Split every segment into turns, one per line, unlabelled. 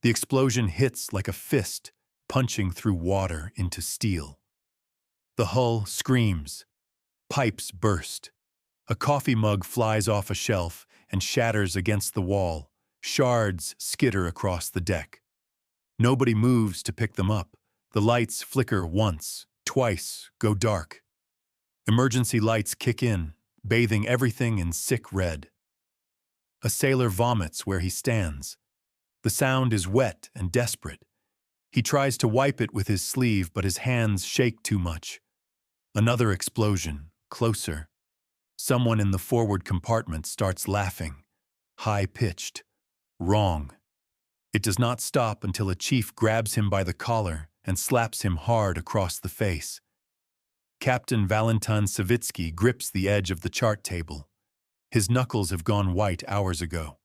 The explosion hits like a fist, punching through water into steel. The hull screams. Pipes burst. A coffee mug flies off a shelf and shatters against the wall. Shards skitter across the deck. Nobody moves to pick them up. The lights flicker once, twice, go dark. Emergency lights kick in, bathing everything in sick red. A sailor vomits where he stands. The sound is wet and desperate. He tries to wipe it with his sleeve, but his hands shake too much. Another explosion, closer. Someone in the forward compartment starts laughing, high-pitched, wrong. It does not stop until a chief grabs him by the collar and slaps him hard across the face. Captain Valentin Savitsky grips the edge of the chart table. His knuckles have gone white hours ago.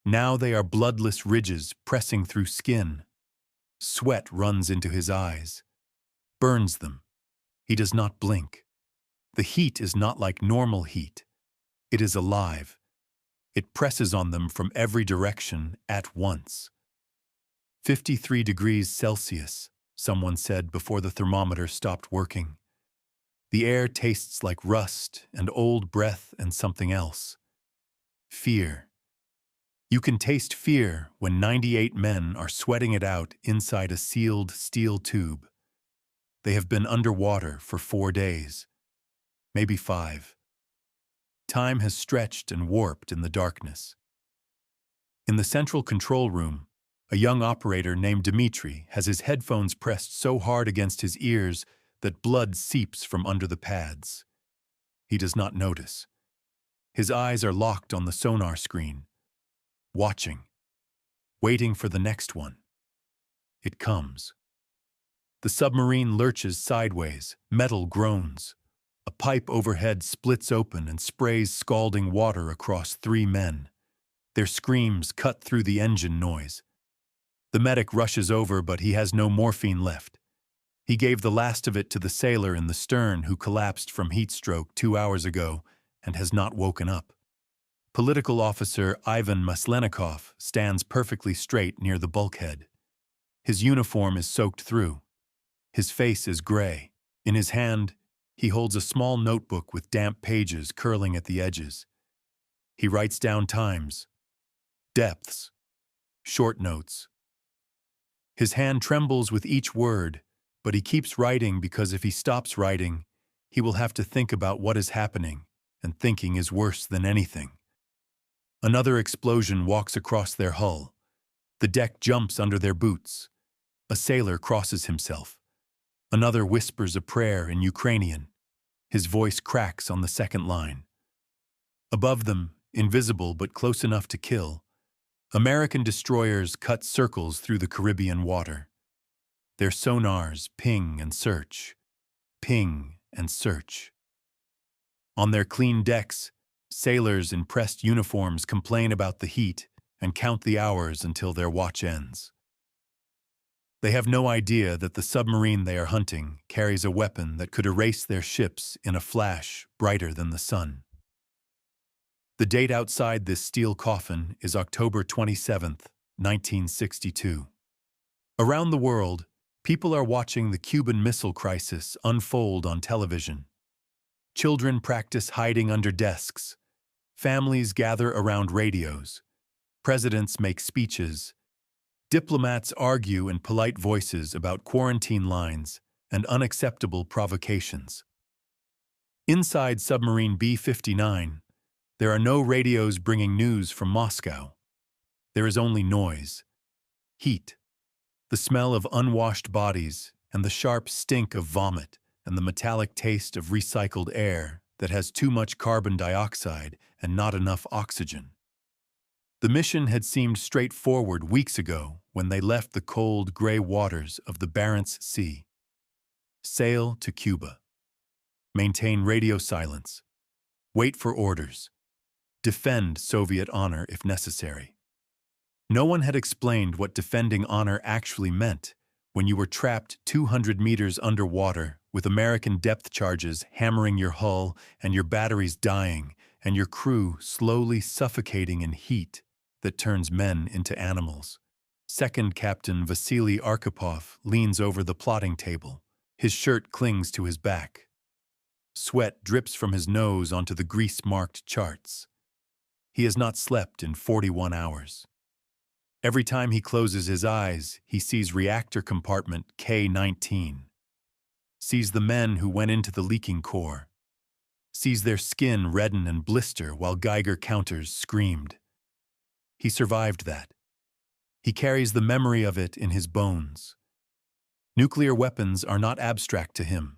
Now they are bloodless ridges pressing through skin. Sweat runs into his eyes, burns them. He does not blink. The heat is not like normal heat. It is alive. It presses on them from every direction at once. 53 degrees Celsius, someone said before the thermometer stopped working. The air tastes like rust and old breath and something else. Fear. You can taste fear when 98 men are sweating it out inside a sealed steel tube. They have been underwater for 4 days, maybe 5. Time has stretched and warped in the darkness. In the central control room, a young operator named Dmitri has his headphones pressed so hard against his ears that blood seeps from under the pads. He does not notice. His eyes are locked on the sonar screen, watching, waiting for the next one. It comes. The submarine lurches sideways, metal groans. A pipe overhead splits open and sprays scalding water across 3 men. Their screams cut through the engine noise. The medic rushes over, but he has no morphine left. He gave the last of it to the sailor in the stern who collapsed from heat stroke 2 hours ago and has not woken up. Political officer Ivan Maslenikov stands perfectly straight near the bulkhead. His uniform is soaked through. His face is gray. In his hand, he holds a small notebook with damp pages curling at the edges. He writes down times, depths, short notes. His hand trembles with each word, but he keeps writing because if he stops writing, he will have to think about what is happening, and thinking is worse than anything. Another explosion walks across their hull. The deck jumps under their boots. A sailor crosses himself. Another whispers a prayer in Ukrainian. His voice cracks on the second line. Above them, invisible but close enough to kill, American destroyers cut circles through the Caribbean water. Their sonars ping and search, ping and search. On their clean decks, sailors in pressed uniforms complain about the heat and count the hours until their watch ends. They have no idea that the submarine they are hunting carries a weapon that could erase their ships in a flash brighter than the sun. The date outside this steel coffin is October 27, 1962. Around the world, people are watching the Cuban Missile Crisis unfold on television. Children practice hiding under desks. Families gather around radios. Presidents make speeches. Diplomats argue in polite voices about quarantine lines and unacceptable provocations. Inside submarine B-59, there are no radios bringing news from Moscow. There is only noise, heat, the smell of unwashed bodies, and the sharp stink of vomit and the metallic taste of recycled air that has too much carbon dioxide and not enough oxygen. The mission had seemed straightforward weeks ago when they left the cold, gray waters of the Barents Sea. Sail to Cuba. Maintain radio silence. Wait for orders. Defend Soviet honor if necessary. No one had explained what defending honor actually meant when you were trapped 200 meters underwater with American depth charges hammering your hull and your batteries dying and your crew slowly suffocating in heat that turns men into animals. Second Captain Vasili Arkhipov leans over the plotting table. His shirt clings to his back. Sweat drips from his nose onto the grease-marked charts. He has not slept in 41 hours. Every time he closes his eyes, he sees reactor compartment K-19. Sees the men who went into the leaking core. Sees their skin redden and blister while Geiger counters screamed. He survived that. He carries the memory of it in his bones. Nuclear weapons are not abstract to him.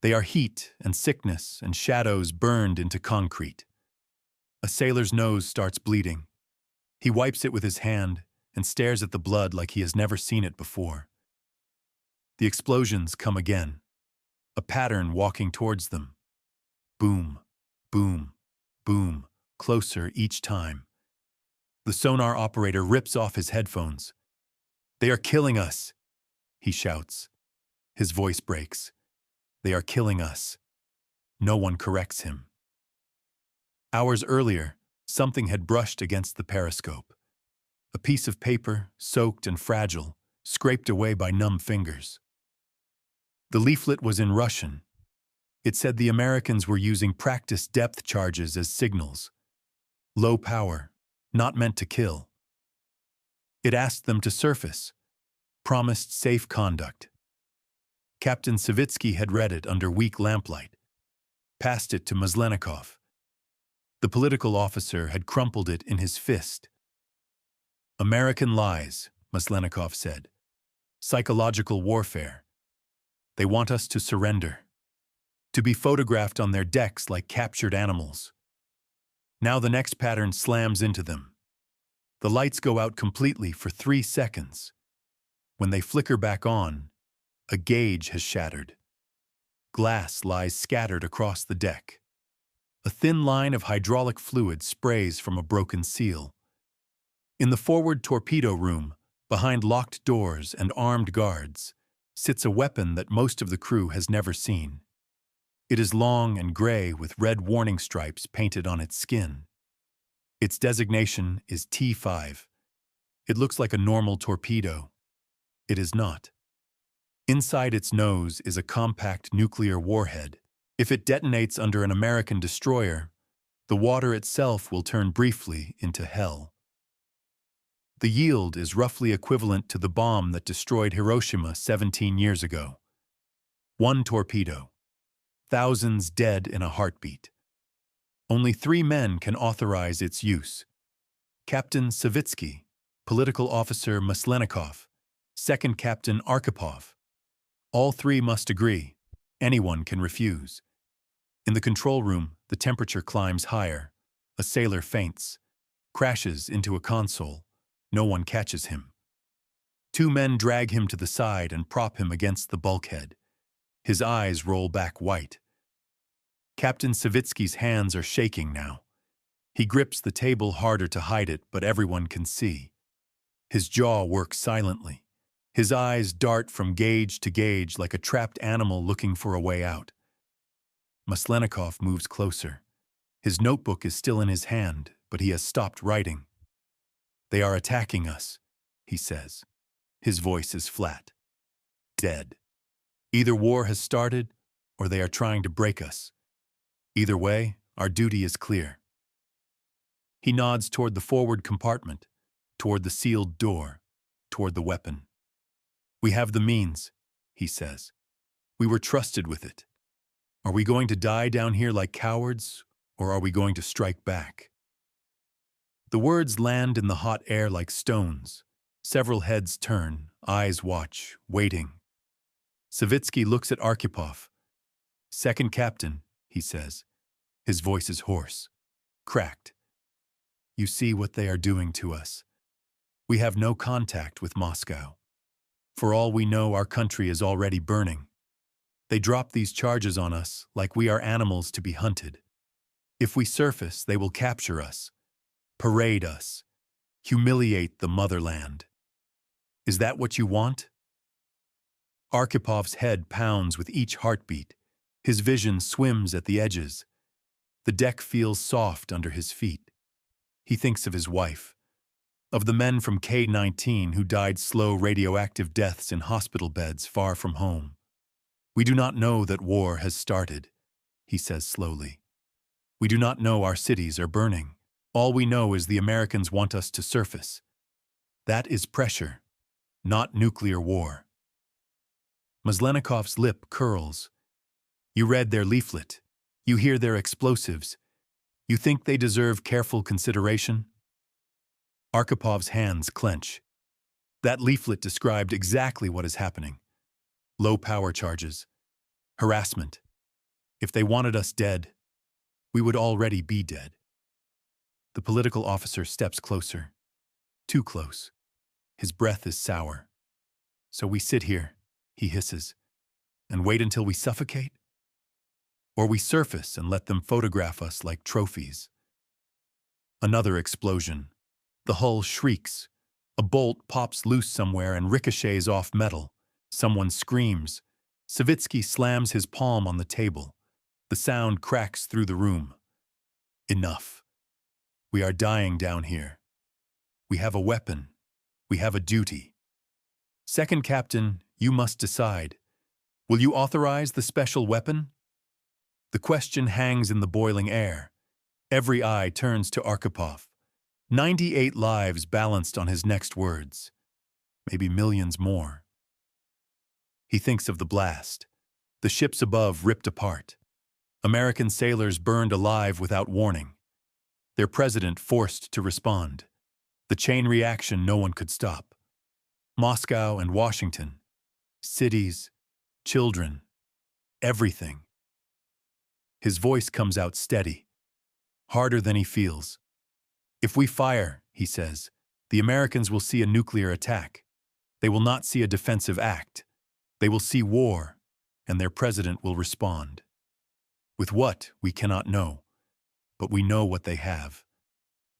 They are heat and sickness and shadows burned into concrete. A sailor's nose starts bleeding. He wipes it with his hand and stares at the blood like he has never seen it before. The explosions come again, a pattern walking towards them. Boom, boom, boom, closer each time. The sonar operator rips off his headphones. "They are killing us," he shouts. His voice breaks. "They are killing us." No one corrects him. Hours earlier, something had brushed against the periscope. A piece of paper, soaked and fragile, scraped away by numb fingers. The leaflet was in Russian. It said the Americans were using practice depth charges as signals. Low power, not meant to kill. It asked them to surface, promised safe conduct. Captain Savitsky had read it under weak lamplight, passed it to Maslenikov. The political officer had crumpled it in his fist. "American lies," Maslenikov said. "Psychological warfare. They want us to surrender, to be photographed on their decks like captured animals." Now the next pattern slams into them. The lights go out completely for 3 seconds. When they flicker back on, a gauge has shattered. Glass lies scattered across the deck. A thin line of hydraulic fluid sprays from a broken seal. In the forward torpedo room, behind locked doors and armed guards, sits a weapon that most of the crew has never seen. It is long and gray with red warning stripes painted on its skin. Its designation is T5. It looks like a normal torpedo. It is not. Inside its nose is a compact nuclear warhead. If it detonates under an American destroyer, the water itself will turn briefly into hell. The yield is roughly equivalent to the bomb that destroyed Hiroshima 17 years ago. 1 torpedo. Thousands dead in a heartbeat. Only 3 men can authorize its use. Captain Savitsky, Political Officer Maslenikov, Second Captain Arkhipov. All 3 must agree. Anyone can refuse. In the control room, the temperature climbs higher. A sailor faints, crashes into a console. No one catches him. 2 men drag him to the side and prop him against the bulkhead. His eyes roll back white. Captain Savitsky's hands are shaking now. He grips the table harder to hide it, but everyone can see. His jaw works silently. His eyes dart from gauge to gauge like a trapped animal looking for a way out. Maslenikov moves closer. His notebook is still in his hand, but he has stopped writing. "They are attacking us," he says. His voice is flat. "Dead. Either war has started, or they are trying to break us. Either way, our duty is clear." He nods toward the forward compartment, toward the sealed door, toward the weapon. "We have the means," he says. "We were trusted with it. Are we going to die down here like cowards, or are we going to strike back?" The words land in the hot air like stones. Several heads turn, eyes watch, waiting. Savitsky looks at Arkhipov. "Second Captain," he says. His voice is hoarse, cracked. "You see what they are doing to us. We have no contact with Moscow. For all we know, our country is already burning. They drop these charges on us like we are animals to be hunted. If we surface, they will capture us, parade us, humiliate the motherland. Is that what you want?" Archipov's head pounds with each heartbeat. His vision swims at the edges. The deck feels soft under his feet. He thinks of his wife. of the men from K-19 who died slow radioactive deaths in hospital beds far from home. We do not know that war has started, he says slowly. We do not know our cities are burning. All we know is the Americans want us to surface. That is pressure, not nuclear war. Maslenikov's lip curls. You read their leaflet. You hear their explosives. You think they deserve careful consideration? Arkipov's hands clench. That leaflet described exactly what is happening. Low power charges. Harassment. If they wanted us dead, we would already be dead. The political officer steps closer. Too close. His breath is sour. So we sit here, he hisses, and wait until we suffocate? Or we surface and let them photograph us like trophies. Another explosion. The hull shrieks. A bolt pops loose somewhere and ricochets off metal. Someone screams. Savitsky slams his palm on the table. The sound cracks through the room. Enough. We are dying down here. We have a weapon. We have a duty. Second Captain, you must decide. Will you authorize the special weapon? The question hangs in the boiling air. Every eye turns to Arkhipov. 98 lives balanced on his next words. Maybe millions more. He thinks of the blast. The ships above ripped apart. American sailors burned alive without warning. Their president forced to respond. The chain reaction no one could stop. Moscow and Washington. Cities. Children. Everything. His voice comes out steady. Harder than he feels. If we fire, he says, the Americans will see a nuclear attack. They will not see a defensive act. They will see war, and their president will respond. With what, we cannot know. But we know what they have.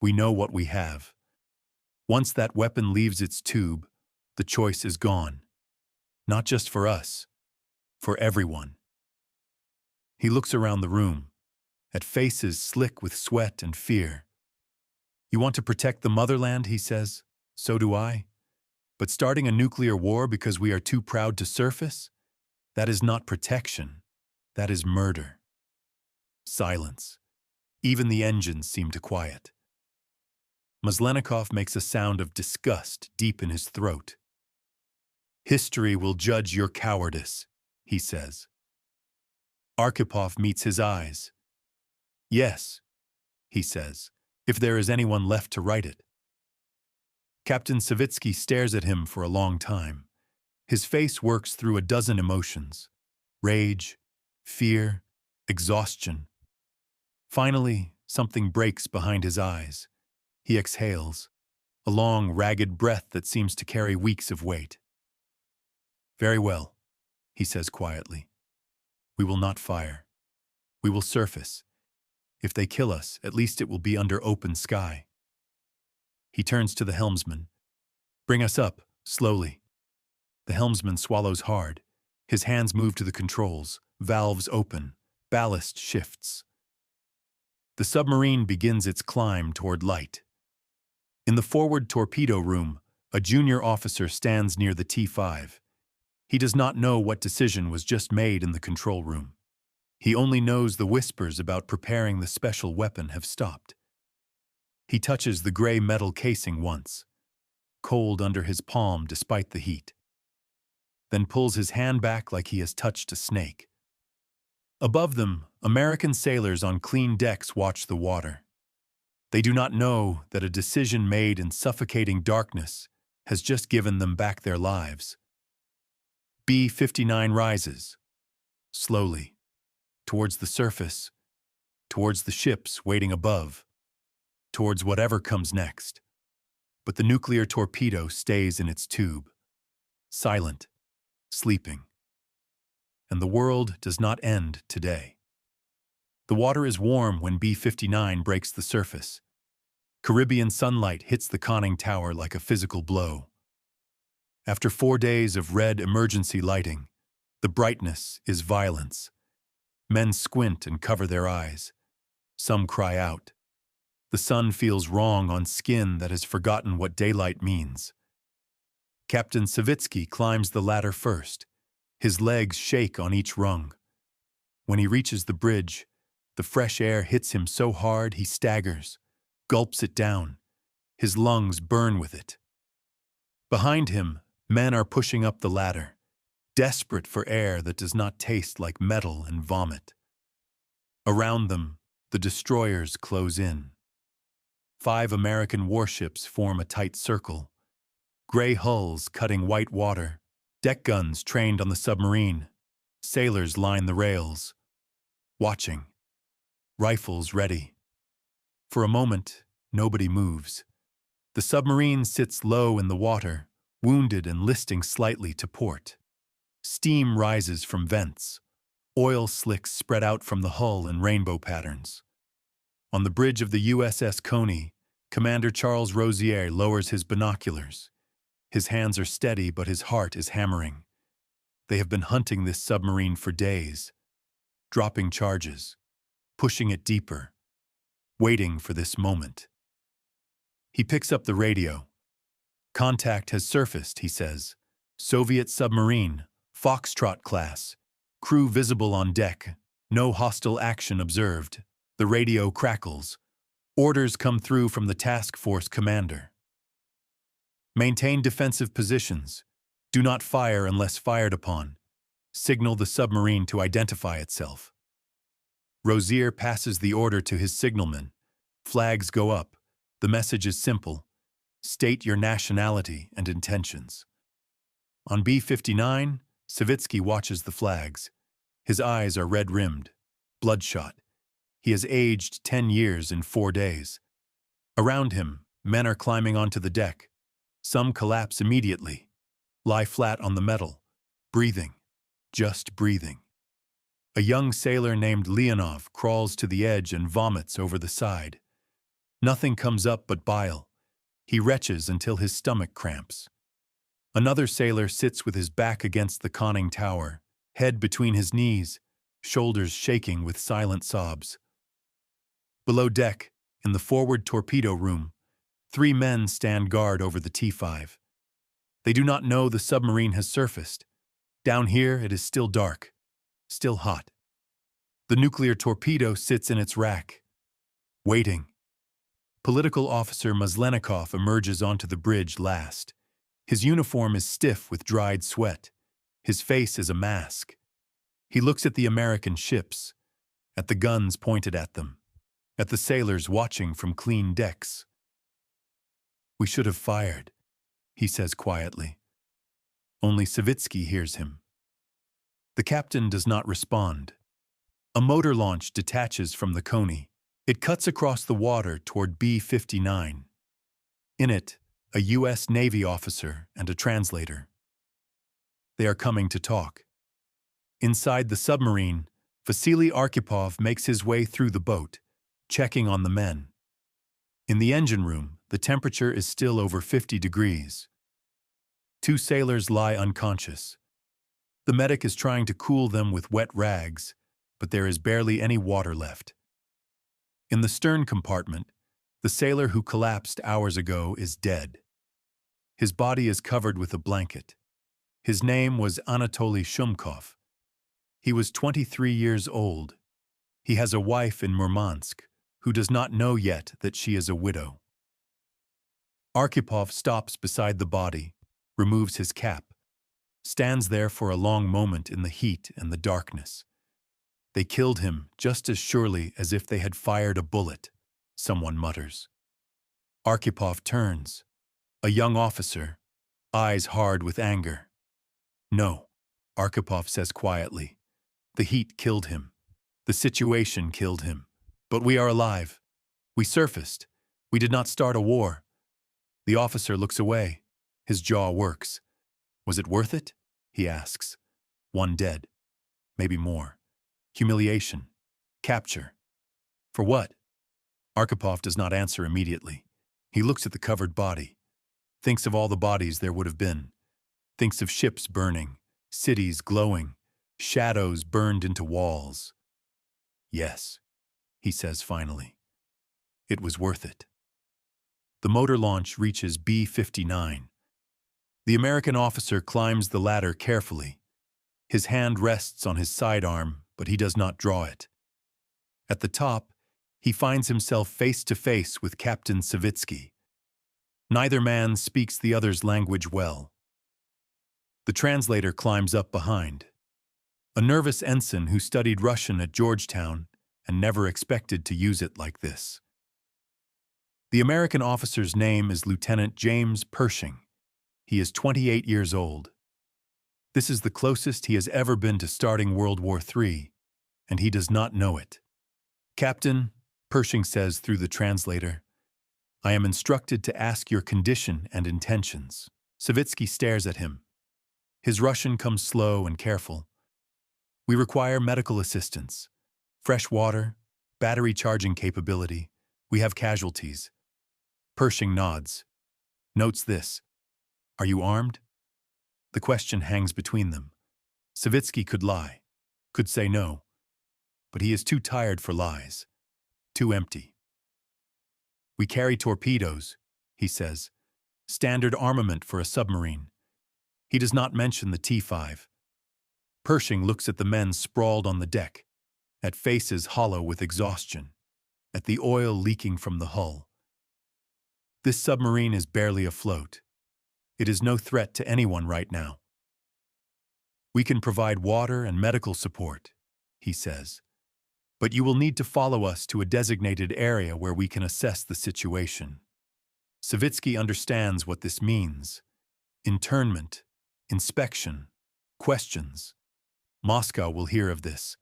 We know what we have. Once that weapon leaves its tube, the choice is gone. Not just for us, for everyone. He looks around the room, at faces slick with sweat and fear. You want to protect the motherland, he says. So do I. But starting a nuclear war because we are too proud to surface? That is not protection. That is murder. Silence. Even the engines seem to quiet. Maslenikov makes a sound of disgust deep in his throat. History will judge your cowardice, he says. Arkhipov meets his eyes. Yes, he says, if there is anyone left to write it. Captain Savitsky stares at him for a long time. His face works through a dozen emotions. Rage, fear, exhaustion. Finally, something breaks behind his eyes. He exhales, a long, ragged breath that seems to carry weeks of weight. Very well, he says quietly. We will not fire. We will surface. If they kill us, at least it will be under open sky. He turns to the helmsman. Bring us up, slowly. The helmsman swallows hard. His hands move to the controls. Valves open. Ballast shifts. The submarine begins its climb toward light. In the forward torpedo room, a junior officer stands near the T-5. He does not know what decision was just made in the control room. He only knows the whispers about preparing the special weapon have stopped. He touches the gray metal casing once, cold under his palm despite the heat, then pulls his hand back like he has touched a snake. Above them, American sailors on clean decks watch the water. They do not know that a decision made in suffocating darkness has just given them back their lives. B-59 rises, slowly, towards the surface, towards the ships waiting above, towards whatever comes next. But the nuclear torpedo stays in its tube, silent, sleeping. And the world does not end today. The water is warm when B-59 breaks the surface. Caribbean sunlight hits the conning tower like a physical blow. After 4 days of red emergency lighting, the brightness is violence. Men squint and cover their eyes. Some cry out. The The sun feels wrong on skin that has forgotten what daylight means. Captain Savitsky climbs the ladder first. His legs shake on each rung. When he reaches the bridge, the fresh air hits him so hard he staggers, gulps it down. His lungs burn with it. Behind him, men are pushing up the ladder, desperate for air that does not taste like metal and vomit. Around them, the destroyers close in. 5 American warships form a tight circle. Gray hulls cutting white water, deck guns trained on the submarine. Sailors line the rails, watching, rifles ready. For a moment, nobody moves. The submarine sits low in the water, wounded and listing slightly to port. Steam rises from vents. Oil slicks spread out from the hull in rainbow patterns. On the bridge of the USS Coney, Commander Charles Rosier lowers his binoculars. His hands are steady, but his heart is hammering. They have been hunting this submarine for days, dropping charges, pushing it deeper, waiting for this moment. He picks up the radio. "Contact has surfaced," he says. "Soviet submarine, Foxtrot class. Crew visible on deck. No hostile action observed." The radio crackles. Orders come through from the task force commander. "Maintain defensive positions. Do not fire unless fired upon. Signal the submarine to identify itself." Rosier passes the order to his signalman. Flags go up. The message is simple. State your nationality and intentions. On B-59, Savitsky watches the flags. His eyes are red-rimmed, bloodshot. He has aged 10 years in 4 days. Around him, men are climbing onto the deck. Some collapse immediately, lie flat on the metal, breathing, just breathing. A young sailor named Leonov crawls to the edge and vomits over the side. Nothing comes up but bile. He retches until his stomach cramps. Another sailor sits with his back against the conning tower, head between his knees, shoulders shaking with silent sobs. Below deck, in the forward torpedo room, 3 men stand guard over the T-5. They do not know the submarine has surfaced. Down here, it is still dark, still hot. The nuclear torpedo sits in its rack, waiting. Political officer Maslenikov emerges onto the bridge last. His uniform is stiff with dried sweat. His face is a mask. He looks at the American ships, at the guns pointed at them, at the sailors watching from clean decks. "We should have fired," he says quietly. Only Savitsky hears him. The captain does not respond. A motor launch detaches from the Coney. It cuts across the water toward B-59. In it, a U.S. Navy officer and a translator. They are coming to talk. Inside the submarine, Vasili Arkhipov makes his way through the boat, checking on the men. In the engine room, the temperature is still over 50 degrees. 2 sailors lie unconscious. The medic is trying to cool them with wet rags, but there is barely any water left. In the stern compartment, the sailor who collapsed hours ago is dead. His body is covered with a blanket. His name was Anatoly Shumkov. He was 23 years old. He has a wife in Murmansk, who does not know yet that she is a widow. Arkhipov stops beside the body, removes his cap, stands there for a long moment in the heat and the darkness. "They killed him just as surely as if they had fired a bullet," someone mutters. Arkhipov turns. A young officer, eyes hard with anger. "No," Arkhipov says quietly. "The heat killed him. The situation killed him. But we are alive. We surfaced. We did not start a war." The officer looks away. His jaw works. "Was it worth it?" he asks. 1 dead. Maybe more. Humiliation. Capture. For what? Arkhipov does not answer immediately. He looks at the covered body. Thinks of all the bodies there would have been. Thinks of ships burning, cities glowing, shadows burned into walls. "Yes," he says finally. It was worth it. The motor launch reaches B-59. The American officer climbs the ladder carefully. His hand rests on his sidearm, but he does not draw it. At the top, he finds himself face to face with Captain Savitsky. Neither man speaks the other's language well. The translator climbs up behind. A nervous ensign who studied Russian at Georgetown and never expected to use it like this. The American officer's name is Lieutenant James Pershing. He is 28 years old. This is the closest he has ever been to starting World War III, and he does not know it. "Captain," Pershing says through the translator, "I am instructed to ask your condition and intentions." Savitsky stares at him. His Russian comes slow and careful. "We require medical assistance, fresh water, battery charging capability. We have casualties." Pershing nods. Notes this. "Are you armed?" The question hangs between them. Savitsky could lie, could say no, but he is too tired for lies, too empty. "We carry torpedoes," he says, "standard armament for a submarine." He does not mention the T-5. Pershing looks at the men sprawled on the deck, at faces hollow with exhaustion, at the oil leaking from the hull. This submarine is barely afloat. It is no threat to anyone right now. "We can provide water and medical support," he says, "but you will need to follow us to a designated area where we can assess the situation." Savitsky understands what this means. Internment, inspection, questions. Moscow will hear of this.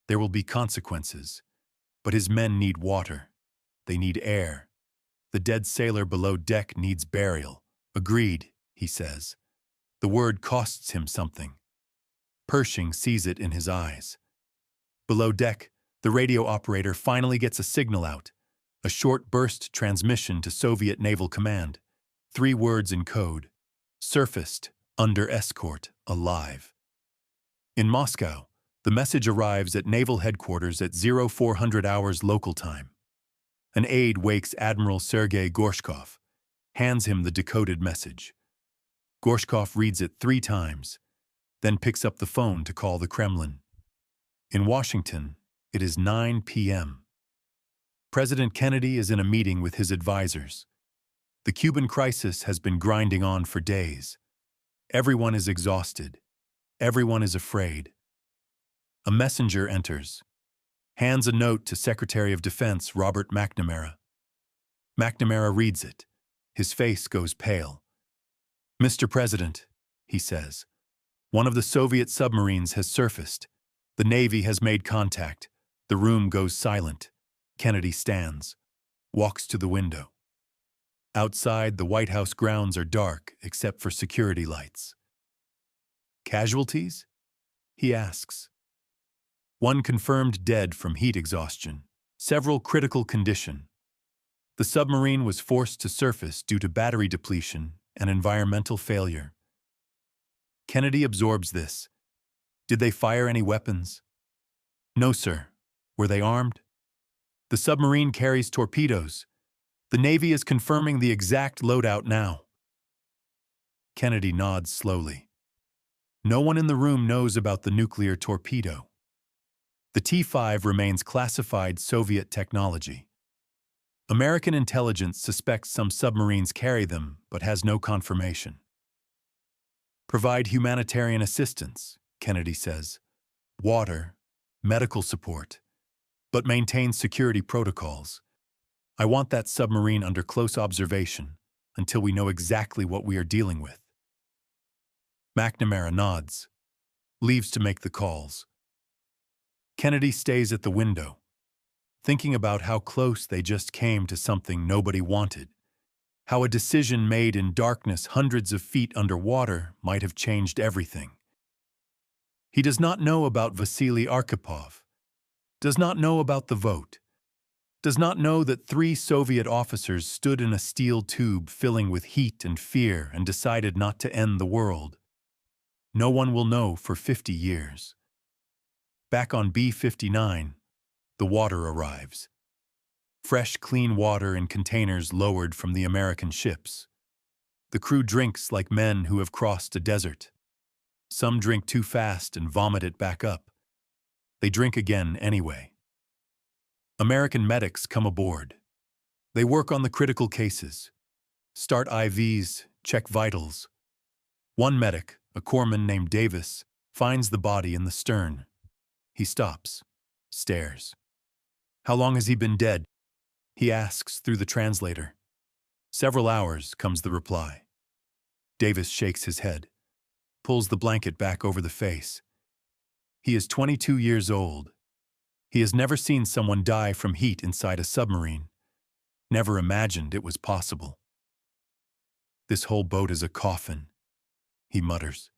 There will be consequences. But his men need water. They need air. The dead sailor below deck needs burial. "Agreed," he says. The word costs him something. Pershing sees it in his eyes. Below deck, the radio operator finally gets a signal out. A short burst transmission to Soviet Naval Command. 3 words in code. "Surfaced, under escort, alive." In Moscow, the message arrives at Naval Headquarters at 0400 hours local time. An aide wakes Admiral Sergei Gorshkov, hands him the decoded message. Gorshkov reads it 3 times, then picks up the phone to call the Kremlin. In Washington, it is 9 p.m. President Kennedy is in a meeting with his advisors. The Cuban crisis has been grinding on for days. Everyone is exhausted. Everyone is afraid. A messenger enters, hands a note to Secretary of Defense Robert McNamara. McNamara reads it. His face goes pale. "Mr. President," he says, "one of the Soviet submarines has surfaced. The Navy has made contact. The room goes silent. Kennedy stands, walks to the window. Outside, the White House grounds are dark except for security lights. "Casualties?" he asks. "One confirmed dead from heat exhaustion. Several critical condition. The submarine was forced to surface due to battery depletion and environmental failure." Kennedy absorbs this. "Did they fire any weapons?" "No, sir." "Were they armed?" "The submarine carries torpedoes. The Navy is confirming the exact loadout now." Kennedy nods slowly. No one in the room knows about the nuclear torpedo. The T-5 remains classified Soviet technology. American intelligence suspects some submarines carry them, but has no confirmation. "Provide humanitarian assistance," Kennedy says. "Water, medical support, but maintain security protocols. I want that submarine under close observation until we know exactly what we are dealing with." McNamara nods, leaves to make the calls. Kennedy stays at the window, thinking about how close they just came to something nobody wanted, how a decision made in darkness hundreds of feet underwater might have changed everything. He does not know about Vasili Arkhipov, does not know about the vote, does not know that 3 Soviet officers stood in a steel tube filling with heat and fear and decided not to end the world. No one will know for 50 years. Back on B-59, the water arrives. Fresh, clean water in containers lowered from the American ships. The crew drinks like men who have crossed a desert. Some drink too fast and vomit it back up. They drink again anyway. American medics come aboard. They work on the critical cases. Start IVs, check vitals. One medic, a corpsman named Davis, finds the body in the stern. He stops, stares. "How long has he been dead?" he asks through the translator. "Several hours," comes the reply. Davis shakes his head, pulls the blanket back over the face. He is 22 years old. He has never seen someone die from heat inside a submarine. Never imagined it was possible. "This whole boat is a coffin," he mutters.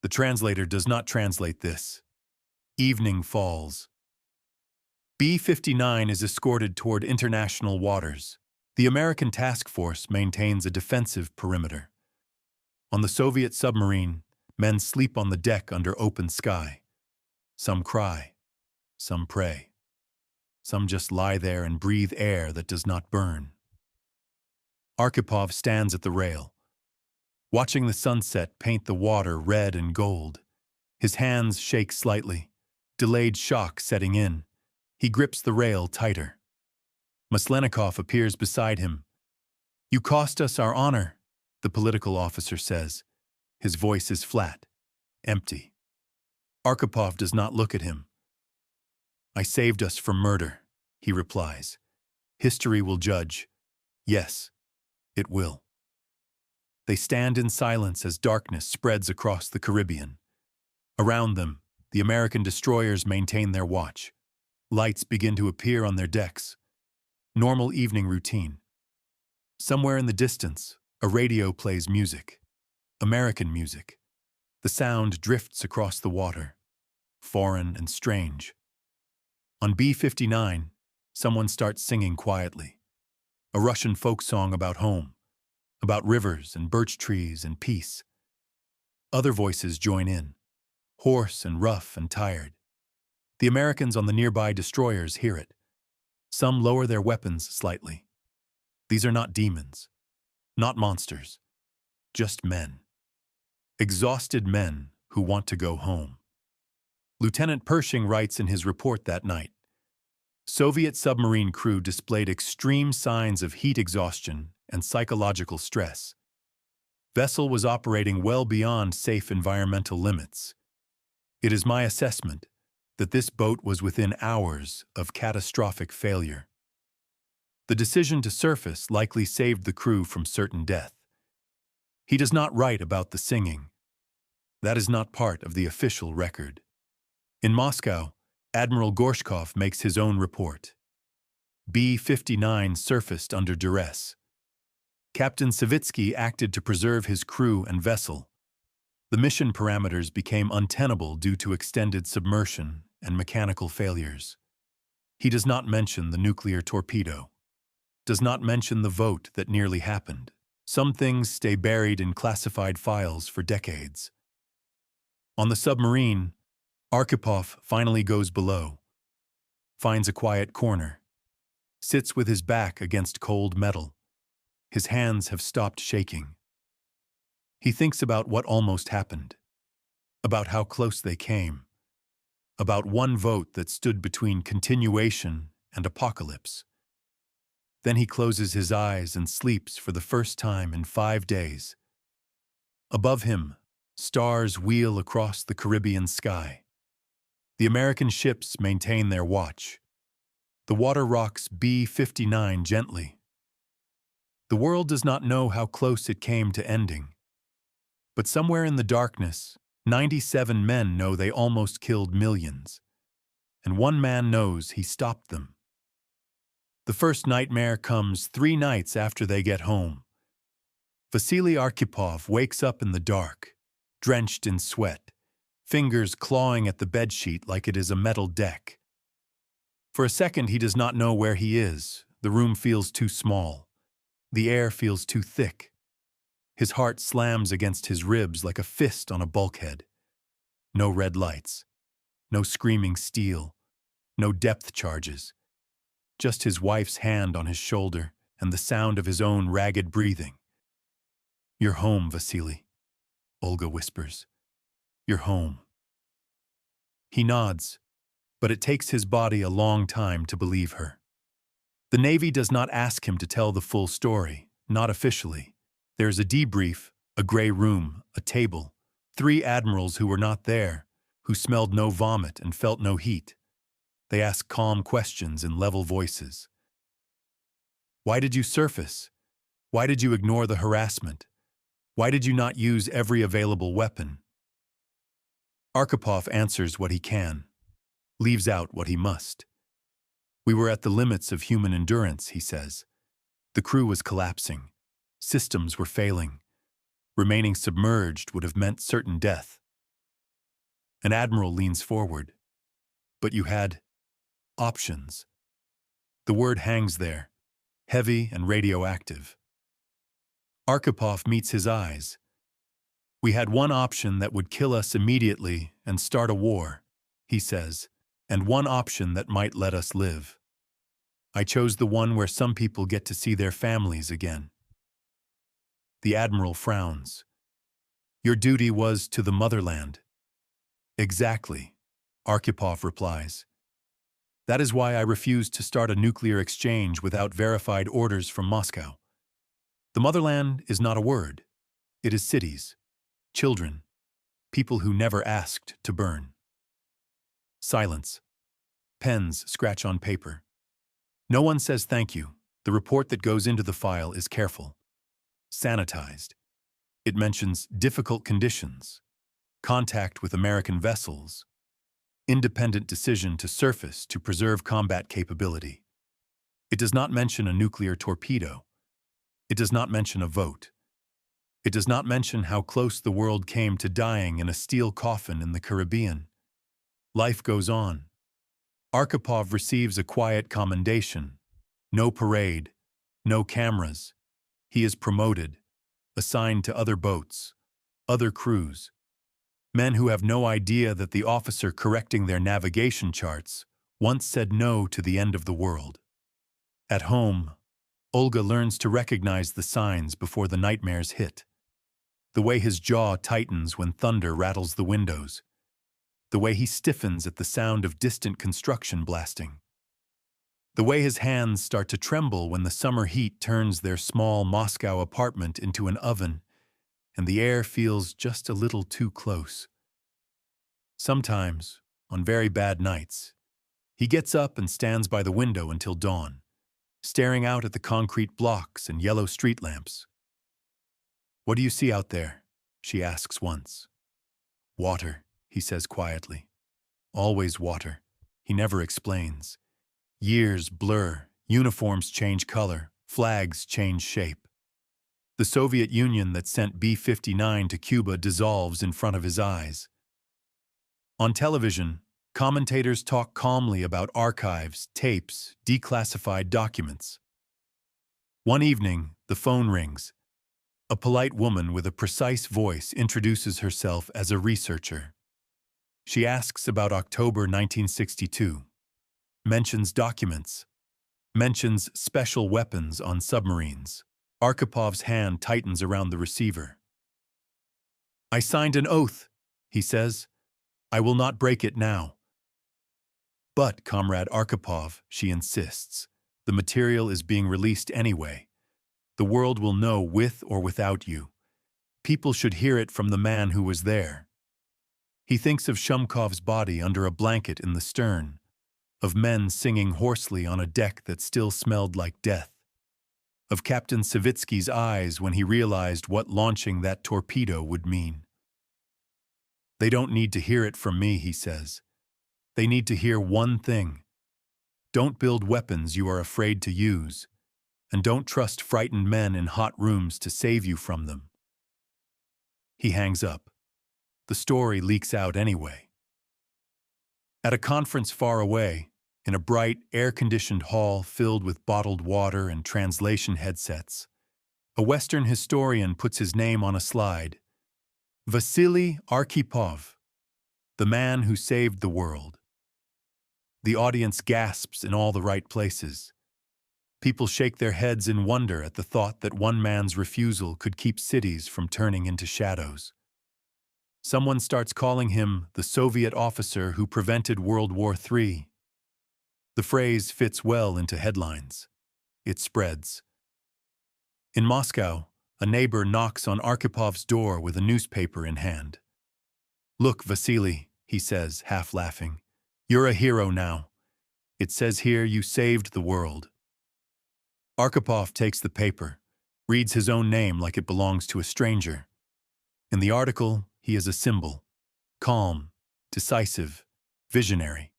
The translator does not translate this. Evening falls. B-59 is escorted toward international waters. The American task force maintains a defensive perimeter. On the Soviet submarine, men sleep on the deck under open sky. Some cry, some pray. Some just lie there and breathe air that does not burn. Arkhipov stands at the rail, watching the sunset paint the water red and gold. His hands shake slightly, delayed shock setting in. He grips the rail tighter. Maslenikov appears beside him. "You cost us our honor," the political officer says. His voice is flat, empty. Arkhipov does not look at him. "I saved us from murder," he replies. "History will judge. Yes, it will." They stand in silence as darkness spreads across the Caribbean. Around them, the American destroyers maintain their watch. Lights begin to appear on their decks. Normal evening routine. Somewhere in the distance, a radio plays music. American music. The sound drifts across the water. Foreign and strange. On B-59, someone starts singing quietly. A Russian folk song about home, about rivers and birch trees and peace. Other voices join in, hoarse and rough and tired. The Americans on the nearby destroyers hear it. Some lower their weapons slightly. These are not demons, not monsters, just men. Exhausted men who want to go home. Lieutenant Pershing writes in his report that night, "Soviet submarine crew displayed extreme signs of heat exhaustion and psychological stress. Vessel was operating well beyond safe environmental limits. It is my assessment that this boat was within hours of catastrophic failure. The decision to surface likely saved the crew from certain death." He does not write about the singing. That is not part of the official record. In Moscow, Admiral Gorshkov makes his own report. B-59 surfaced under duress. Captain Savitsky acted to preserve his crew and vessel. The mission parameters became untenable due to extended submersion and mechanical failures. He does not mention the nuclear torpedo. Does not mention the vote that nearly happened. Some things stay buried in classified files for decades. On the submarine, Arkhipov finally goes below, finds a quiet corner, sits with his back against cold metal. His hands have stopped shaking. He thinks about what almost happened, about how close they came, about one vote that stood between continuation and apocalypse. Then he closes his eyes and sleeps for the first time in 5 days. Above him, stars wheel across the Caribbean sky. The American ships maintain their watch. The water rocks B-59 gently. The world does not know how close it came to ending. But somewhere in the darkness, 97 men know they almost killed millions. And one man knows he stopped them. The first nightmare comes 3 nights after they get home. Vasili Arkhipov wakes up in the dark, drenched in sweat, fingers clawing at the bedsheet like it is a metal deck. For a second he does not know where he is. The room feels too small. The air feels too thick. His heart slams against his ribs like a fist on a bulkhead. No red lights. No screaming steel. No depth charges. just his wife's hand on his shoulder and the sound of his own ragged breathing. "You're home, Vasili," Olga whispers. "You're home." He nods, but it takes his body a long time to believe her. The Navy does not ask him to tell the full story, not officially. There's a debrief, a gray room, a table, 3 admirals who were not there, who smelled no vomit and felt no heat. They ask calm questions in level voices. "Why did you surface? Why did you ignore the harassment? Why did you not use every available weapon?" Arkhipov answers what he can, leaves out what he must. "We were at the limits of human endurance," he says. "The crew was collapsing. Systems were failing. Remaining submerged would have meant certain death." An admiral leans forward. "But you had options." The word hangs there, heavy and radioactive. Arkhipov meets his eyes. "We had one option that would kill us immediately and start a war," he says, "and one option that might let us live. I chose the one where some people get to see their families again." The admiral frowns. "Your duty was to the motherland." "Exactly," Arkhipov replies. "That is why I refused to start a nuclear exchange without verified orders from Moscow. The motherland is not a word. It is cities, children, people who never asked to burn." Silence. Pens scratch on paper. No one says thank you. The report that goes into the file is careful, sanitized. It mentions difficult conditions, contact with American vessels, independent decision to surface to preserve combat capability. It does not mention a nuclear torpedo. It does not mention a vote. It does not mention how close the world came to dying in a steel coffin in the Caribbean. Life goes on. Arkhipov receives a quiet commendation. No parade, no cameras. He is promoted, assigned to other boats, other crews. Men who have no idea that the officer correcting their navigation charts once said no to the end of the world. At home, Olga learns to recognize the signs before the nightmares hit. The way his jaw tightens when thunder rattles the windows. The way he stiffens at the sound of distant construction blasting. The way his hands start to tremble when the summer heat turns their small Moscow apartment into an oven and the air feels just a little too close. Sometimes, on very bad nights, he gets up and stands by the window until dawn, staring out at the concrete blocks and yellow street lamps. "What do you see out there?" she asks once. "Water," he says quietly. "Always water." He never explains. Years blur, uniforms change color, flags change shape. The Soviet Union that sent B-59 to Cuba dissolves in front of his eyes. On television, commentators talk calmly about archives, tapes, declassified documents. One evening, the phone rings. A polite woman with a precise voice introduces herself as a researcher. She asks about October 1962, mentions documents, mentions special weapons on submarines. Arkhipov's hand tightens around the receiver. "I signed an oath," he says. "I will not break it now." "But, Comrade Arkhipov," she insists, "the material is being released anyway. The world will know with or without you. People should hear it from the man who was there." He thinks of Shumkov's body under a blanket in the stern, of men singing hoarsely on a deck that still smelled like death, of Captain Savitsky's eyes when he realized what launching that torpedo would mean. "They don't need to hear it from me," he says. "They need to hear one thing. Don't build weapons you are afraid to use, and don't trust frightened men in hot rooms to save you from them." He hangs up. The story leaks out anyway. At a conference far away, in a bright, air-conditioned hall filled with bottled water and translation headsets, a Western historian puts his name on a slide. Vasili Arkhipov, the man who saved the world. The audience gasps in all the right places. People shake their heads in wonder at the thought that one man's refusal could keep cities from turning into shadows. Someone starts calling him the Soviet officer who prevented World War III. The phrase fits well into headlines. It spreads. In Moscow, a neighbor knocks on Arkipov's door with a newspaper in hand. "Look, Vasili," he says, half laughing. "You're a hero now. It says here you saved the world." Arkhipov takes the paper, reads his own name like it belongs to a stranger. In the article, he is a symbol. Calm, decisive, visionary.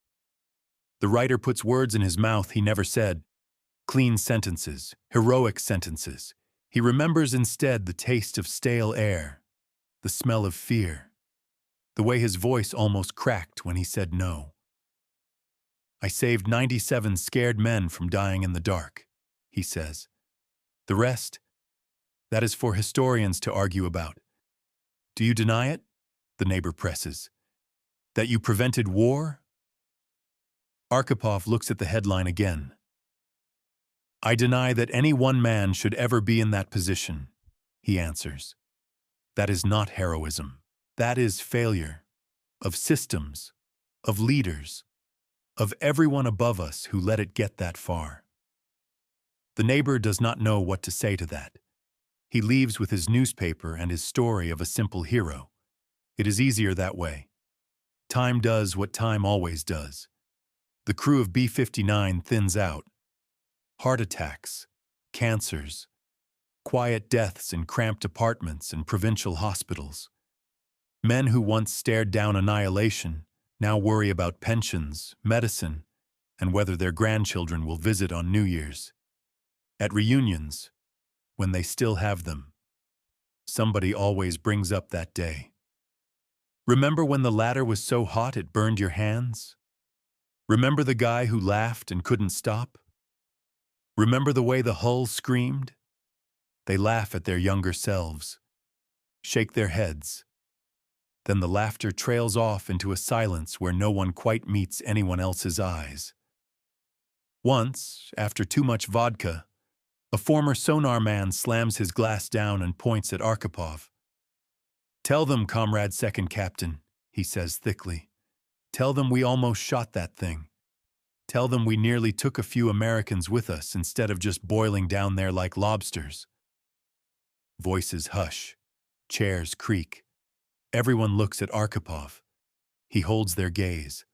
The writer puts words in his mouth he never said. Clean sentences, heroic sentences. He remembers instead the taste of stale air, the smell of fear, the way his voice almost cracked when he said no. "I saved 97 scared men from dying in the dark," he says. "The rest, that is for historians to argue about." "Do you deny it?" the neighbor presses. "That you prevented war?" Arkhipov looks at the headline again. "I deny that any one man should ever be in that position," he answers. "That is not heroism. That is failure. Of systems, of leaders, of everyone above us who let it get that far." The neighbor does not know what to say to that. He leaves with his newspaper and his story of a simple hero. It is easier that way. Time does what time always does. The crew of B-59 thins out. Heart attacks, cancers, quiet deaths in cramped apartments and provincial hospitals. Men who once stared down annihilation now worry about pensions, medicine, and whether their grandchildren will visit on New Year's. At reunions, when they still have them, somebody always brings up that day. "Remember when the ladder was so hot it burned your hands? Remember the guy who laughed and couldn't stop? Remember the way the hull screamed?" They laugh at their younger selves, shake their heads. Then the laughter trails off into a silence where no one quite meets anyone else's eyes. Once, after too much vodka, a former sonar man slams his glass down and points at Arkhipov. "Tell them, comrade second captain," he says thickly. "Tell them we almost shot that thing. Tell them we nearly took a few Americans with us instead of just boiling down there like lobsters." Voices hush. Chairs creak. Everyone looks at Arkhipov. He holds their gaze.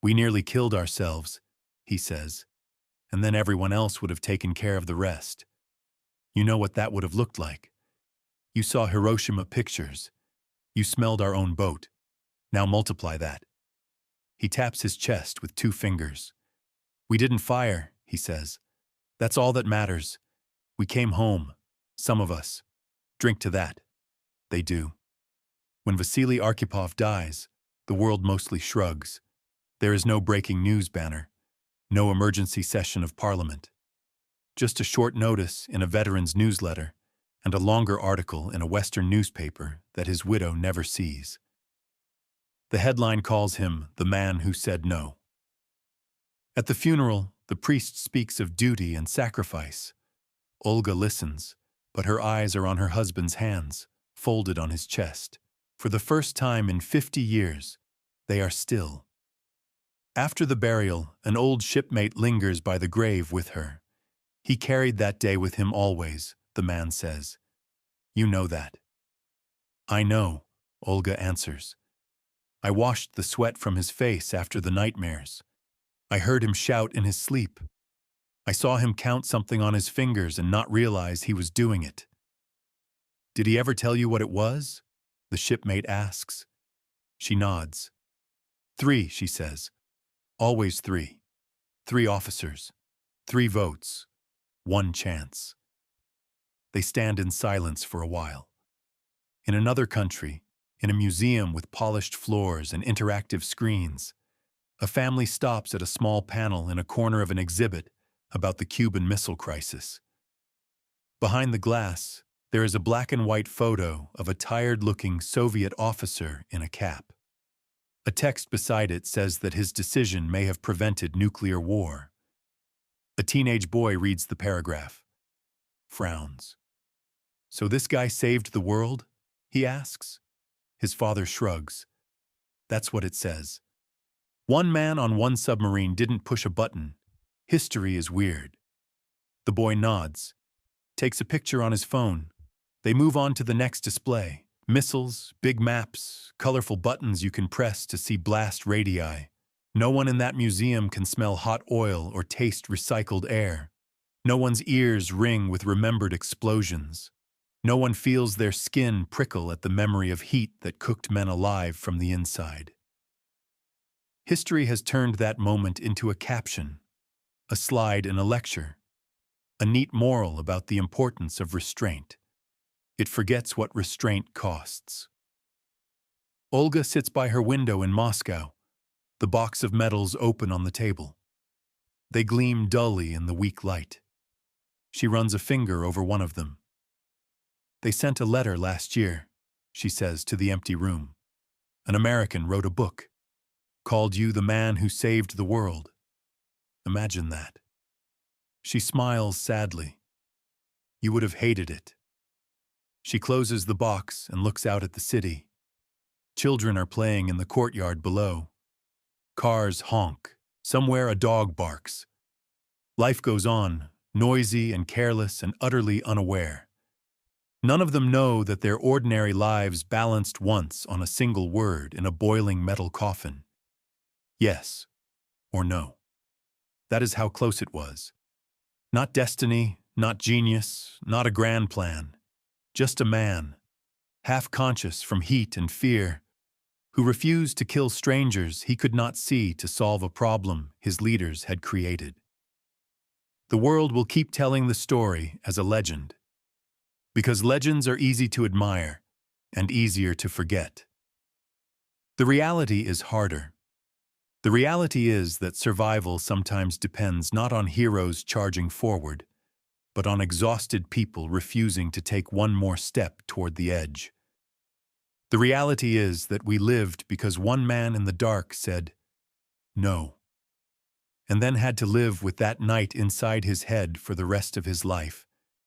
"We nearly killed ourselves," he says, "and then everyone else would have taken care of the rest. You know what that would have looked like. You saw Hiroshima pictures. You smelled our own boat. Now multiply that." He taps his chest with 2 fingers. "We didn't fire," he says. "That's all that matters. We came home. Some of us. Drink to that." They do. When Vasili Arkhipov dies, the world mostly shrugs. There is no breaking news banner, no emergency session of parliament. Just a short notice in a veteran's newsletter and a longer article in a Western newspaper that his widow never sees. The headline calls him the man who said no. At the funeral, the priest speaks of duty and sacrifice. Olga listens, but her eyes are on her husband's hands, folded on his chest. For the first time in 50 years, they are still. After the burial, an old shipmate lingers by the grave with her. "He carried that day with him always," the man says. "You know that." "I know," Olga answers. "I washed the sweat from his face after the nightmares. I heard him shout in his sleep. I saw him count something on his fingers and not realize he was doing it." "Did he ever tell you what it was?" the shipmate asks. She nods. "3, she says. "Always 3. 3 officers. 3 votes. 1 chance." They stand in silence for a while. In another country, in a museum with polished floors and interactive screens, a family stops at a small panel in a corner of an exhibit about the Cuban Missile Crisis. Behind the glass, there is a black and white photo of a tired-looking Soviet officer in a cap. A text beside it says that his decision may have prevented nuclear war. A teenage boy reads the paragraph, frowns. "So this guy saved the world?" he asks. His father shrugs. "That's what it says. One man on one submarine didn't push a button. History is weird." The boy nods, takes a picture on his phone. They move on to the next display. Missiles, big maps, colorful buttons you can press to see blast radii. No one in that museum can smell hot oil or taste recycled air. No one's ears ring with remembered explosions. No one feels their skin prickle at the memory of heat that cooked men alive from the inside. History has turned that moment into a caption, a slide in a lecture, a neat moral about the importance of restraint. It forgets what restraint costs. Olga sits by her window in Moscow, the box of medals open on the table. They gleam dully in the weak light. She runs a finger over one of them. "They sent a letter last year," she says to the empty room. "An American wrote a book, called you the man who saved the world. Imagine that." She smiles sadly. "You would have hated it." She closes the box and looks out at the city. Children are playing in the courtyard below. Cars honk. Somewhere a dog barks. Life goes on, noisy and careless and utterly unaware. None of them know that their ordinary lives balanced once on a single word in a boiling metal coffin. Yes or no. That is how close it was. Not destiny, not genius, not a grand plan. Just a man, half-conscious from heat and fear, who refused to kill strangers he could not see to solve a problem his leaders had created. The world will keep telling the story as a legend, because legends are easy to admire and easier to forget. The reality is harder. The reality is that survival sometimes depends not on heroes charging forward, but on exhausted people refusing to take one more step toward the edge. The reality is that we lived because one man in the dark said, "No," and then had to live with that night inside his head for the rest of his life.